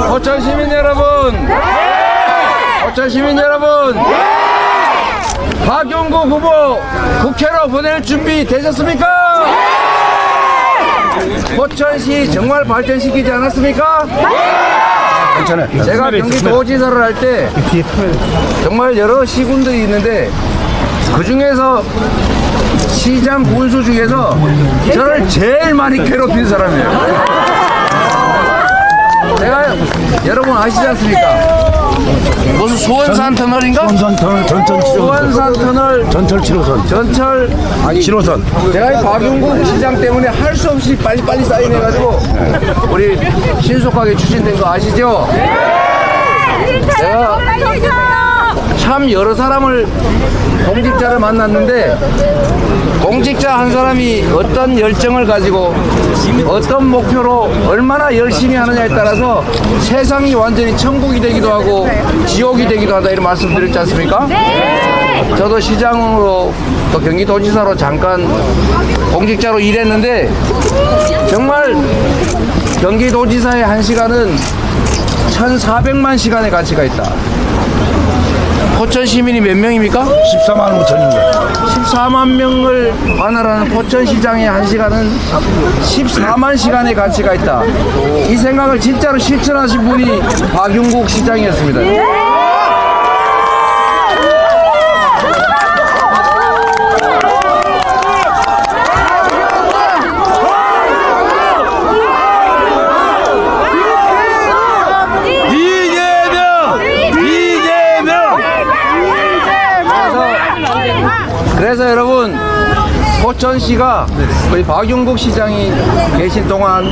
포천 시민 여러분, 포천 시민 여러분, 박용국 후보 국회로 보낼 준비 되셨습니까? 포천시 정말 발전시키지 않았습니까? 제가 경기도지사를 할 때 정말 여러 시군들이 있는데 그 중에서 시장 군수 중에서 저를 제일 많이 괴롭힌 사람이에요. 제가 여러분 아시지 않습니까? 무슨 수원산 터널인가? 수원산 터널 전철 7호선. 수원산 터널 전철 7호선. 전철 아니 7호선. 제가 이 박용국 시장 때문에 할 수 없이 빨리빨리 사인해가지고 우리 신속하게 추진된 거 아시죠? 제가 참 여러 사람을 공직자를 만났는데 공직자 한 사람이 어떤 열정을 가지고 어떤 목표로 얼마나 열심히 하느냐에 따라서 세상이 완전히 천국이 되기도 하고 지옥이 되기도 한다 이런 말씀 드렸지 않습니까? 저도 시장으로 또 경기도지사로 잠깐 공직자로 일했는데 정말 경기도지사의 한 시간은 1,400만 시간의 가치가 있다. 포천 시민이 몇 명입니까? 14만 5천입니다. 14만 명을 관할하는 포천시장의 한 시간은 14만 시간의 가치가 있다. 이 생각을 진짜로 실천하신 분이 박용국 시장이었습니다. 그래서 여러분 포천시가 우리 박용국 시장이 계신 동안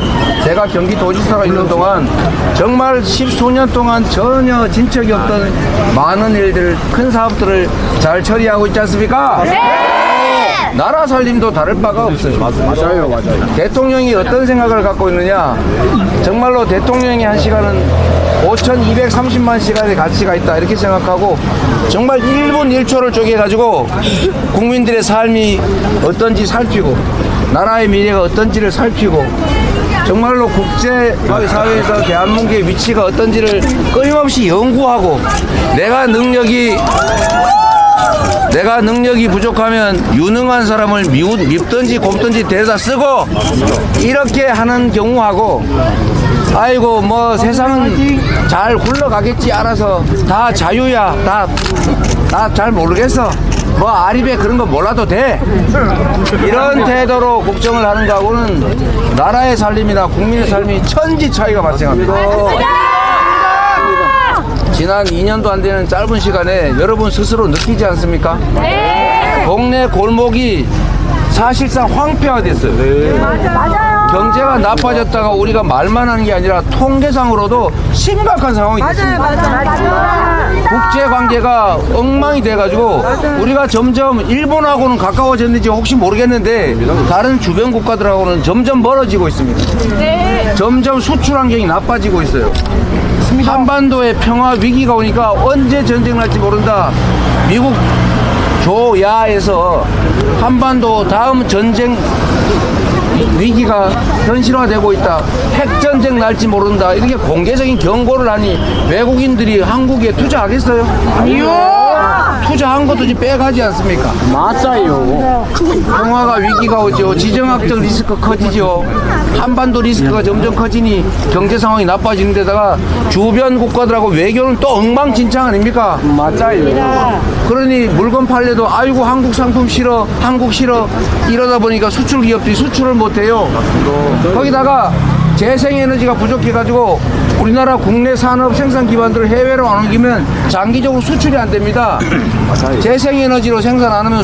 제가 경기도지사로 있는 동안 정말 10수년 동안 전혀 진척이 없던 많은 일들 큰 사업들을 잘 처리하고 있지 않습니까? 나라 살림도 다를 바가 없어요. 맞아요. 대통령이 어떤 생각을 갖고 있느냐 정말로 대통령이 한 시간은 5,230만 시간의 가치가 있다 이렇게 생각하고 정말 1분 1초를 쪼개가지고 국민들의 삶이 어떤지 살피고 나라의 미래가 어떤지를 살피고 정말로 국제사회에서 대한민국의 위치가 어떤지를 끊임없이 연구하고 내가 능력이 부족하면 유능한 사람을 밉든지 곱든지 데려다 쓰고 이렇게 하는 경우하고 아이고 뭐 세상은 잘 굴러가겠지 알아서 다 자유야 나 잘 모르겠어 뭐 아리배 그런 거 몰라도 돼 이런 태도로 국정을 하는 거하고는 나라의 살림이나 국민의 삶이 천지 차이가 발생합니다. 지난 2년도 안 되는 짧은 시간에 여러분 스스로 느끼지 않습니까? 동네 골목이 사실상 황폐화됐어요. 맞아요. 경제가 나빠졌다가 우리가 말만 하는 게 아니라 통계상으로도 심각한 상황이 됐습니다. 맞아요. 국제관계가 엉망이 돼가지고 우리가 점점 일본하고는 가까워졌는지 혹시 모르겠는데 다른 주변 국가들하고는 점점 멀어지고 있습니다. 점점 수출 환경이 나빠지고 있어요. 한반도에 평화 위기가 오니까 언제 전쟁 날지 모른다. 미국 조야에서 한반도 다음 전쟁 위기가 현실화되고 있다. 핵전쟁 날지 모른다. 이렇게 공개적인 경고를 하니 외국인들이 한국에 투자하겠어요? 아니요. 투자한 것도 지금 빼가지 않습니까? 맞아요. 평화가 위기가 오죠. 지정학적 리스크 커지죠. 한반도 리스크가 점점 커지니 경제 상황이 나빠지는 데다가 주변 국가들하고 외교는 또 엉망진창 아닙니까? 맞아요. 그러니 물건 팔려도 아이고 한국 상품 싫어 한국 싫어 이러다 보니까 수출 기업들이 수출을 못해요. 거기다가 재생에너지가 부족해가지고 우리나라 국내 산업 생산 기반들을 해외로 안 옮기면 장기적으로 수출이 안 됩니다. 재생에너지로 생산 안 하면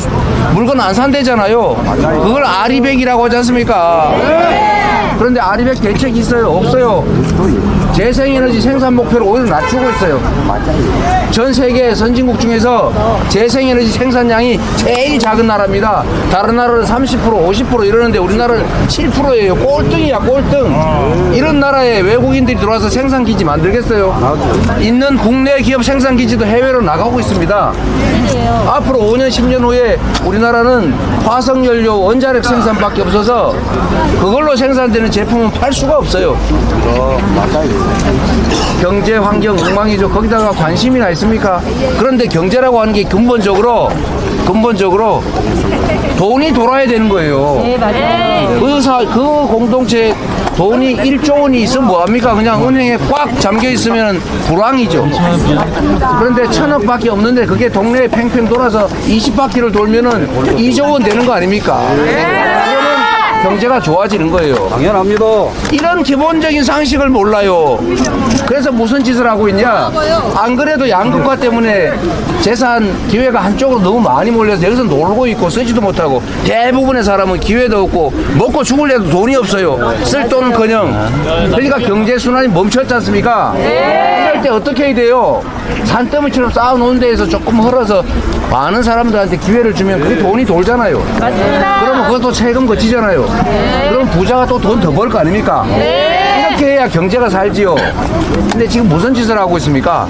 물건 안 산대잖아요. 그걸 아리백이라고 하지 않습니까? 그런데 아리백 대책이 있어요? 없어요. 재생에너지 생산 목표를 오히려 낮추고 있어요. 전 세계 선진국 중에서 재생에너지 생산량이 제일 작은 나라입니다. 다른 나라는 30%, 50% 이러는데 우리나라는 7%예요. 꼴등이야, 꼴등. 이런 나라에 외국인들이 들어와서 생산기지 만들겠어요? 있는 국내 기업 생산기지도 해외로 나가고 있습니다. 앞으로 5년, 10년 후에 우리나라는 화석연료, 원자력 생산밖에 없어서 그걸로 생산되는 제품은 팔 수가 없어요. 경제 환경 엉망이죠. 거기다가 관심이나 있습니까? 그런데 경제라고 하는 게 근본적으로 돈이 돌아야 되는 거예요. 네, 맞아요. 그 공동체 돈이 1조 원이 있으면 뭐합니까? 그냥 은행에 꽉 잠겨 있으면 불황이죠. 그런데 1,000억 밖에 없는데 그게 동네에 팽팽 돌아서 20바퀴를 돌면은 2조 원 되는 거 아닙니까? 그러면 경제가 좋아지는 거예요. 당연합니다. 이런 기본적인 상식을 몰라요. 그래서 무슨 짓을 하고 있냐? 안 그래도 양극화 때문에 재산 기회가 한쪽으로 너무 많이 몰려서 여기서 놀고 있고 쓰지도 못하고 대부분의 사람은 기회도 없고 먹고 죽을래도 돈이 없어요. 쓸 돈은커녕. 그러니까 경제 순환이 멈췄지 않습니까? 이럴 때 어떻게 해야 돼요? 산더미처럼 쌓아놓은 데에서 조금 헐어서 많은 사람들한테 기회를 주면 그게 돈이 돌잖아요. 맞습니다. 그러면 그것도 세금 거치잖아요. 그럼 부자가 또 돈 더 벌 거 아닙니까? 이렇게 해야 경제가 살지요. 근데 지금 무슨 짓을 하고 있습니까?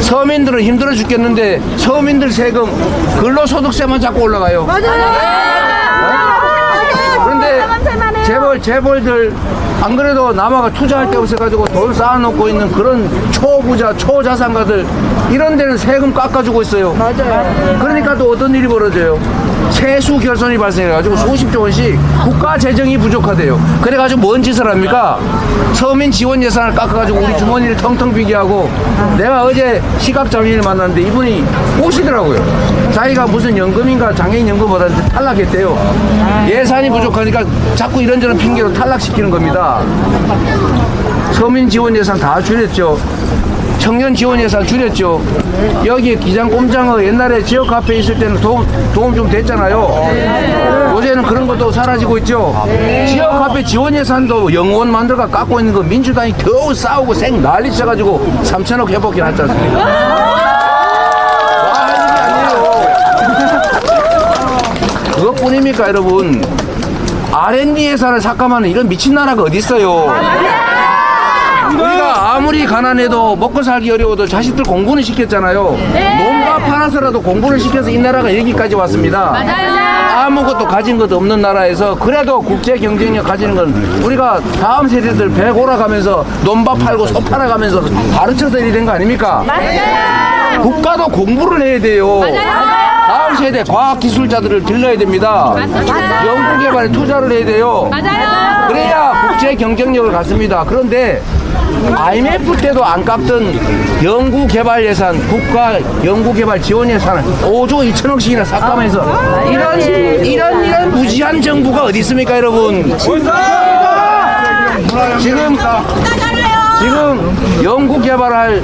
서민들은 힘들어 죽겠는데 서민들 세금 근로소득세만 자꾸 올라가요. 그런데 재벌들 안 그래도 남아가 투자할 데 없어가지고 돈 쌓아놓고 있는 그런 초부자, 초자산가들 이런 데는 세금 깎아주고 있어요. 맞아요. 그러니까 또 어떤 일이 벌어져요? 세수 결손이 발생해가지고 수십조 원씩 국가 재정이 부족하대요. 그래가지고 뭔 짓을 합니까? 서민 지원 예산을 깎아가지고 우리 주머니를 텅텅 비게 하고 내가 어제 시각장애인을 만났는데 이분이 오시더라고요. 자기가 무슨 연금인가 장애인 연금 받았는데 탈락했대요. 예산이 부족하니까 자꾸 이런저런 핑계로 탈락시키는 겁니다. 서민 지원 예산 다 줄였죠. 청년 지원 예산 줄였죠. 여기 기장 꼼장어 옛날에 지역 카페 있을 때는 도움 좀 됐잖아요. 요새는 그런 것도 사라지고 있죠. 지역 카페 지원 예산도 영원 만들어가 깎고 있는 거 민주당이 겨우 싸우고 생 난리 쳐가지고 3천억 회복해 놨지 않습니까? 와, 하는 게 아니에요. 그것뿐입니까, 여러분? R&D 예산을 삭감하는 이런 미친 나라가 어디 있어요? 우리가 아무리 가난해도 먹고 살기 어려워도 자식들 공부는 시켰잖아요. 몸값 하나서라도 공부를 시켜서 이 나라가 여기까지 왔습니다. 아무것도 가진 것도 없는 나라에서 그래도 국제 경쟁력 가지는 건 우리가 다음 세대들 배 골아가면서 논밥 팔고 소 팔아가면서 가르쳐서 이리 된 거 아닙니까? 국가도 공부를 해야 돼요. 다음 세대 과학기술자들을 길러야 됩니다. 연구개발에 투자를 해야 돼요. 그래야 국제 경쟁력을 갖습니다. 그런데 IMF 때도 안 깎던 연구개발 예산, 국가 연구개발 지원 예산을 5조 2천억씩이나 삭감해서 이런 무지한 정부가 어디 있습니까, 여러분? 지금 연구개발할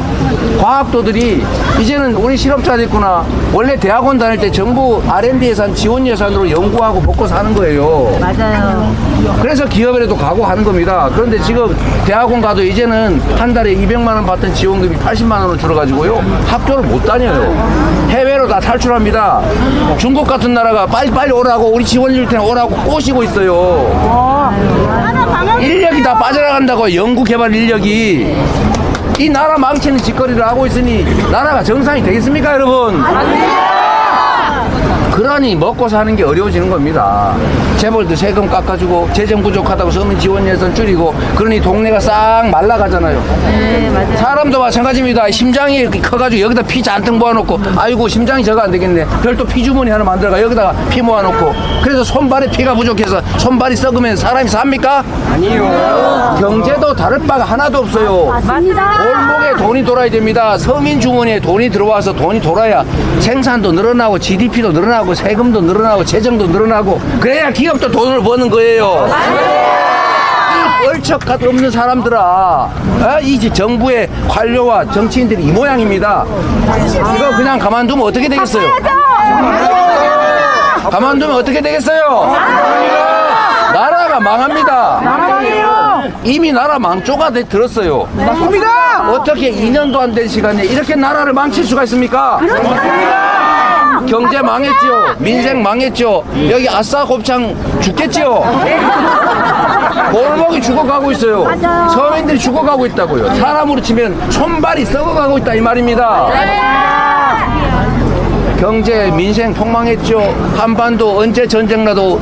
과학도들이 이제는 우리 실업자도 있구나. 원래 대학원 다닐 때 정부 R&D 예산, 지원 예산으로 연구하고 먹고 사는 거예요. 맞아요. 그래서 기업에도 가고 하는 겁니다. 그런데 지금 대학원 가도 이제는 한 달에 200만 원 받던 지원금이 80만 원으로 줄어가지고요. 학교를 못 다녀요. 해외로 다 탈출합니다. 중국 같은 나라가 빨리빨리 오라고 우리 지원 줄 테니 오라고 꼬시고 있어요. 인력이 다 빠져나간다고, 연구개발 인력이. 이 나라 망치는 짓거리를 하고 있으니 나라가 정상이 되겠습니까, 여러분? 그러니 먹고 사는 게 어려워지는 겁니다. 재벌들 세금 깎아주고 재정 부족하다고 서민 지원 예산 줄이고 그러니 동네가 싹 말라가잖아요. 네, 맞아요. 사람도 마찬가지입니다. 심장이 커가지고 여기다 피 잔뜩 모아놓고 아이고 심장이 저거 안 되겠네. 별도 피주머니 하나 만들어가 여기다가 피 모아놓고 그래서 손발에 피가 부족해서 손발이 썩으면 사람이 삽니까? 아니요. 경제도 다를 바가 하나도 없어요. 맞습니다. 골목에 돈이 돌아야 됩니다. 서민 주머니에 돈이 들어와서 돈이 돌아야 생산도 늘어나고 GDP도 늘어나고 세금도 늘어나고 재정도 늘어나고 그래야 기업도 돈을 버는 거예요. 이 얼척 없는 사람들아, 이 정부의 관료와 정치인들이 이 모양입니다. 이거 그냥 가만두면 어떻게 되겠어요? 가만두면 어떻게 되겠어요? 나라가 망합니다. 이미 나라 망조가 들었어요. 맞습니다. 어떻게 2년도 안 된 시간에 이렇게 나라를 망칠 수가 있습니까? 경제 망했죠. 민생 망했죠. 여기 아싸 곱창 죽겠죠. 골목이 죽어가고 있어요. 서민들이 죽어가고 있다고요. 사람으로 치면 손발이 썩어가고 있다 이 말입니다. 경제 민생 폭망했죠. 한반도 언제 전쟁 나도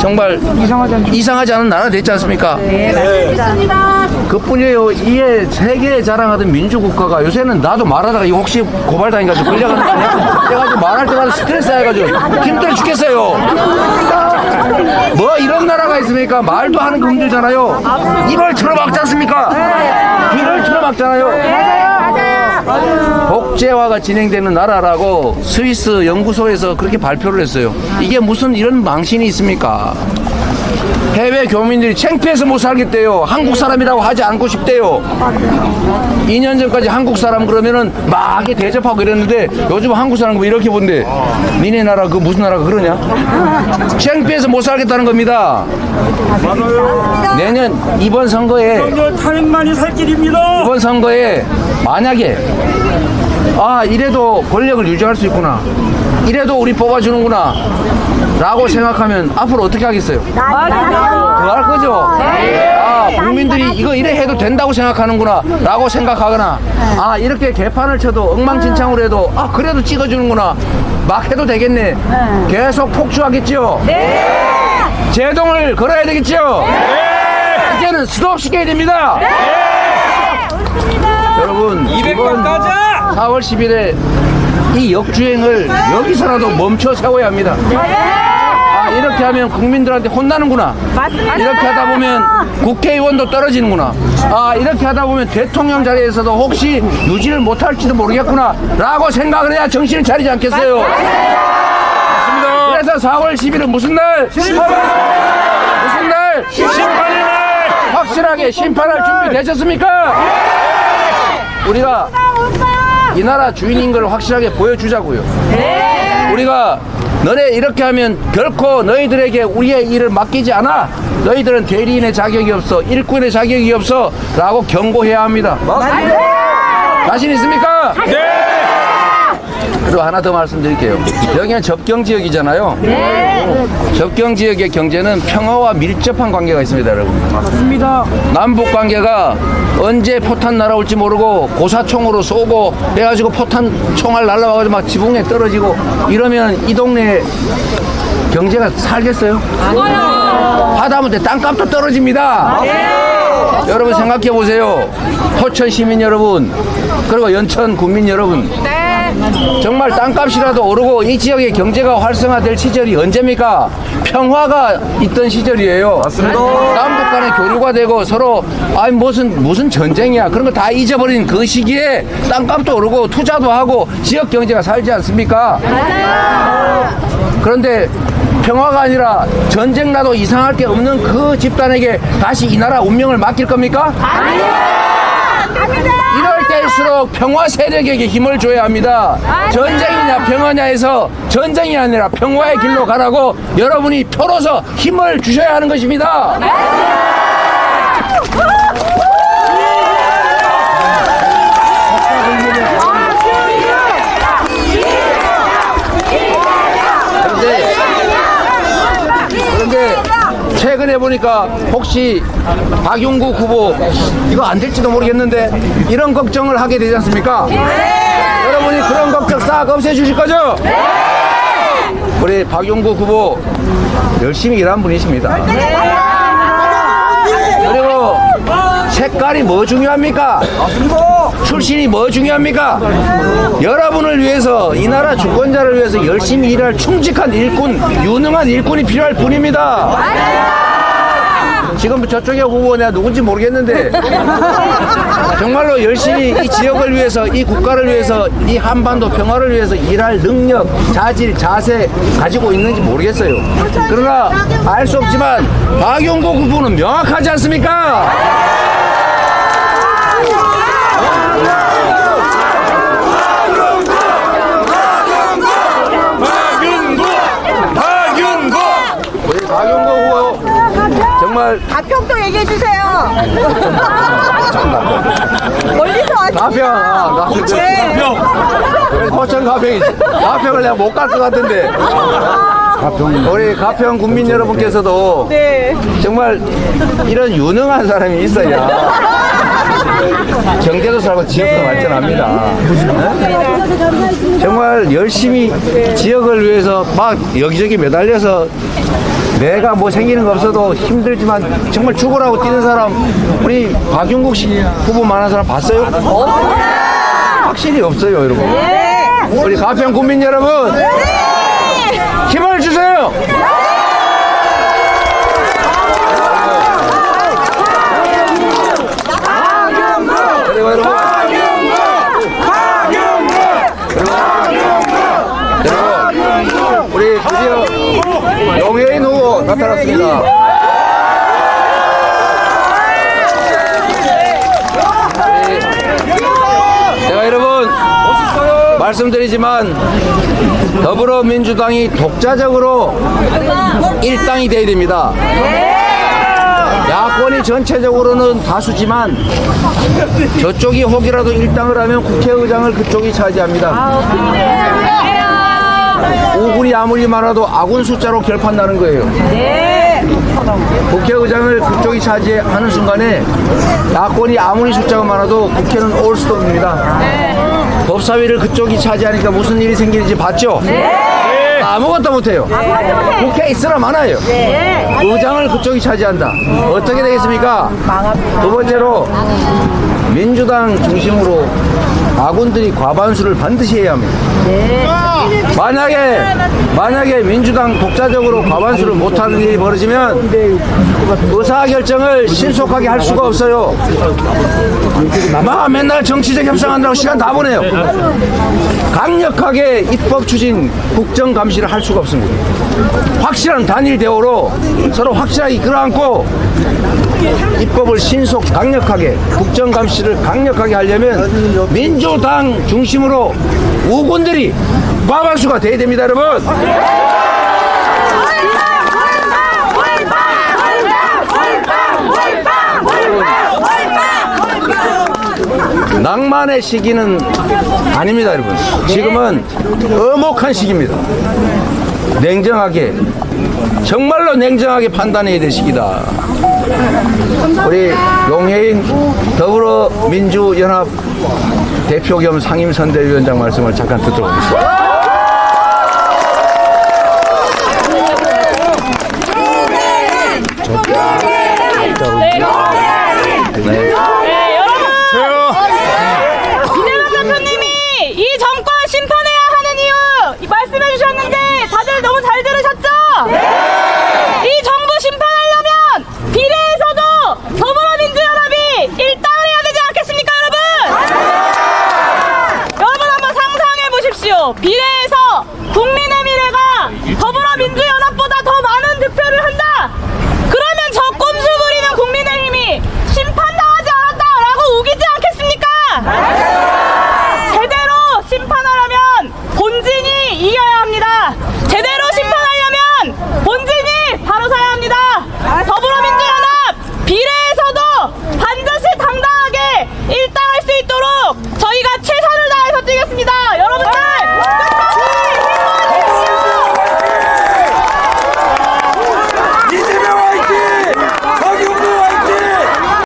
정말 이상하지 않은 나라 됐지 않습니까? 그뿐이에요. 이에 세계에 자랑하던 민주국가가 요새는 나도 말하다가 이거 혹시 고발당해가지고 끌려가는 거 아니야? 그래가지고 말할 때마다 스트레스 해가지고 힘들어 죽겠어요. 뭐 이런 나라가 있습니까? 말도 하는 거 힘들잖아요. 입을 틀어막지 않습니까? 귀를 틀어막잖아요. 독재화가 진행되는 나라라고 스위스 연구소에서 그렇게 발표를 했어요. 이게 무슨 이런 망신이 있습니까? 해외 교민들이 창피해서 못 살겠대요. 한국 사람이라고 하지 않고 싶대요. 2년 전까지 한국 사람 그러면은 막 대접하고 이랬는데 요즘 한국 사람 보면 이렇게 본대. 니네 나라 그 무슨 나라가 그러냐? 창피해서 못 살겠다는 겁니다. 내년 이번 선거에 탄핵만이 살 길입니다. 이번 선거에 만약에 이래도 권력을 유지할 수 있구나, 이래도 우리 뽑아주는구나 라고 생각하면 앞으로 어떻게 하겠어요? 더 할 거죠? 국민들이 이거 이래 해도 된다고 생각하는구나 라고 생각하거나, 이렇게 개판을 쳐도 엉망진창으로 해도 그래도 찍어주는구나, 막 해도 되겠네, 계속 폭주하겠죠? 제동을 걸어야 되겠죠? 이제는 스톱시켜야 됩니다. 여러분, 이번 4월 10일에 이 역주행을 여기서라도 멈춰 세워야 합니다. 이렇게 하면 국민들한테 혼나는구나. 이렇게 하다 보면 국회의원도 떨어지는구나. 이렇게 하다 보면 대통령 자리에서도 혹시 유지를 못할지도 모르겠구나 라고 생각을 해야 정신을 차리지 않겠어요? 맞습니다. 그래서 4월 10일은 무슨 날? 무슨 날? 심판의 날! 확실하게 심판할 준비 되셨습니까? 우리가 이 나라 주인인 걸 확실하게 보여주자고요. 우리가 너네 이렇게 하면 결코 너희들에게 우리의 일을 맡기지 않아. 너희들은 대리인의 자격이 없어, 일꾼의 자격이 없어 라고 경고해야 합니다. 자신 있습니까? 네! 그리고 하나 더 말씀드릴게요. 여기는 접경지역이잖아요. 접경지역의 경제는 평화와 밀접한 관계가 있습니다, 여러분. 맞습니다. 남북 관계가 언제 포탄 날아올지 모르고 고사총으로 쏘고 해가지고 포탄 총알 날라와가지고 막 지붕에 떨어지고 이러면 이 동네 경제가 살겠어요? 하다못해 땅값도 떨어집니다. 여러분 생각해 보세요. 포천 시민 여러분, 그리고 연천 국민 여러분, 정말 땅값이라도 오르고 이 지역의 경제가 활성화될 시절이 언제입니까? 평화가 있던 시절이에요. 맞습니다. 남북 간에 교류가 되고 서로 무슨 전쟁이야 그런 거 다 잊어버린 그 시기에 땅값도 오르고 투자도 하고 지역 경제가 살지 않습니까? 그런데 평화가 아니라 전쟁 나도 이상할 게 없는 그 집단에게 다시 이 나라 운명을 맡길 겁니까? 이럴 때일수록 평화 세력에게 힘을 줘야 합니다. 전쟁이냐 평화냐에서 전쟁이 아니라 평화의 길로 가라고 여러분이 표로서 힘을 주셔야 하는 것입니다. 그런데 최근에 보니까 혹시 박용구 후보 이거 안 될지도 모르겠는데 이런 걱정을 하게 되지 않습니까? 여러분이 그런 걱정 싹 없애주실 거죠? 우리 박용구 후보 열심히 일한 분이십니다. 그리고 색깔이 뭐 중요합니까? 출신이 뭐 중요합니까? 여러분을 위해서, 이 나라 주권자를 위해서 열심히 일할 충직한 일꾼, 유능한 일꾼이 필요할 뿐입니다. 지금 저쪽에 후보 내가 누군지 모르겠는데 정말로 열심히 이 지역을 위해서, 이 국가를 위해서, 이 한반도 평화를 위해서 일할 능력, 자질, 자세 가지고 있는지 모르겠어요. 그러나 알 수 없지만 박용국 후보는 명확하지 않습니까? 우리 박용국 후보 정말 가평도 얘기해 주세요. 멀리서 가평, 왔습니다. 그래, 포천 가평이지. 가평을 내가 못 갈 것 같은데. 우리 가평 국민 여러분께서도 네. 정말 이런 유능한 사람이 있어야 경제도 살고 지역도 발전합니다. 네? 정말 열심히 지역을 위해서 막 여기저기 매달려서 내가 뭐 생기는 거 없어도 힘들지만 정말 죽으라고 뛰는 사람, 우리 박용국 씨 후보만한 사람 봤어요? 확실히 없어요, 여러분. 우리 가평 국민 여러분, 힘을 주세요. 그리고 여러분, 그리고 우리 드디어 용해인 후보 나타났습니다. 제가 여러분 말씀드리지만 더불어민주당이 독자적으로 일당이 돼야 됩니다. 야권이 전체적으로는 다수지만 저쪽이 혹이라도 일당을 하면 국회의장을 그쪽이 차지합니다. 오군이 아무리 많아도 아군 숫자로 결판나는 거예요. 국회의장을 그쪽이 차지하는 순간에 야권이 아무리 숫자가 많아도 국회는 올스톱입니다. 법사위를 그쪽이 차지하니까 무슨 일이 생기는지 봤죠? 아무것도 못해요. 국회에 있으나 많아요. 의장을 그쪽이 차지한다. 어떻게 되겠습니까? 두 번째로 민주당 중심으로 아군들이 과반수를 반드시 해야 합니다. 만약에 민주당 독자적으로 과반수를 못하는 일이 벌어지면 의사결정을 신속하게 할 수가 없어요. 맨날 정치적 협상한다고 시간 다 보내요. 강력하게 입법 추진, 국정 감시를 할 수가 없습니다. 확실한 단일 대우로 서로 확실하게 끌어안고 입법을 신속 강력하게, 국정 감시를 강력하게 하려면 민주당 중심으로 우군들이 과반수가 돼야 됩니다, 여러분. 낭만의 시기는 아닙니다, 여러분. 지금은 엄혹한 시기입니다. 냉정하게, 정말로 냉정하게 판단해야 될 시기다. 우리 용해인 더불어민주연합 대표 겸 상임선대위원장 말씀을 잠깐 듣도록 하겠습니다. 이재명 대표님이 이 정권 심판해야 하는 이유 말씀해 주셨는데 다들 너무 잘 들으셨죠? 이 정부 심판하려면 비례에서도 더불어민주연합이 일당을 해야 되지 않겠습니까, 여러분? 여러분 한번 상상해 보십시오. 비례